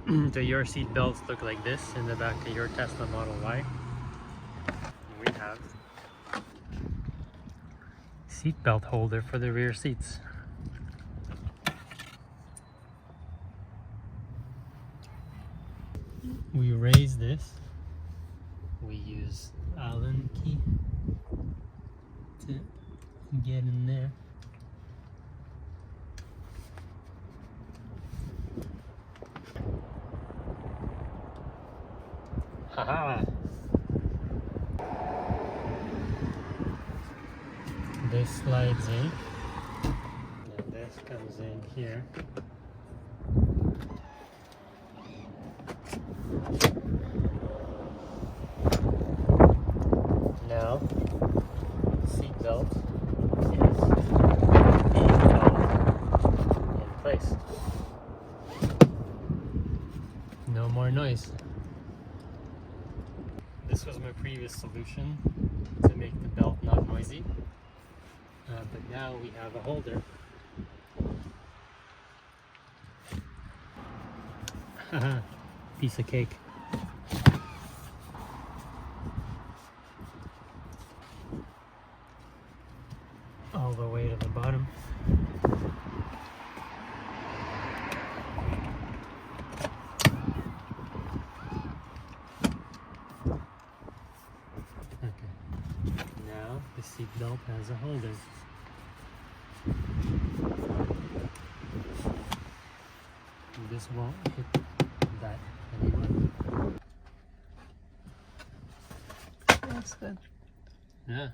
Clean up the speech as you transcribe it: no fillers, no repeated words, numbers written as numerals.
Do your seat belts look like this in the back of your Tesla Model Y? We have seat belt holder for the rear seats. We raise this. We use Allen key to get in there. Haha! This slides in, and this comes in here. Now, the seat belt is installed in place. No more noise. This was my previous solution to make the belt not noisy, but now we have a holder. Haha, piece of cake. All the way to the bottom. Okay, now the seat belt has a holder. This won't hit that anymore. That's good. Yeah.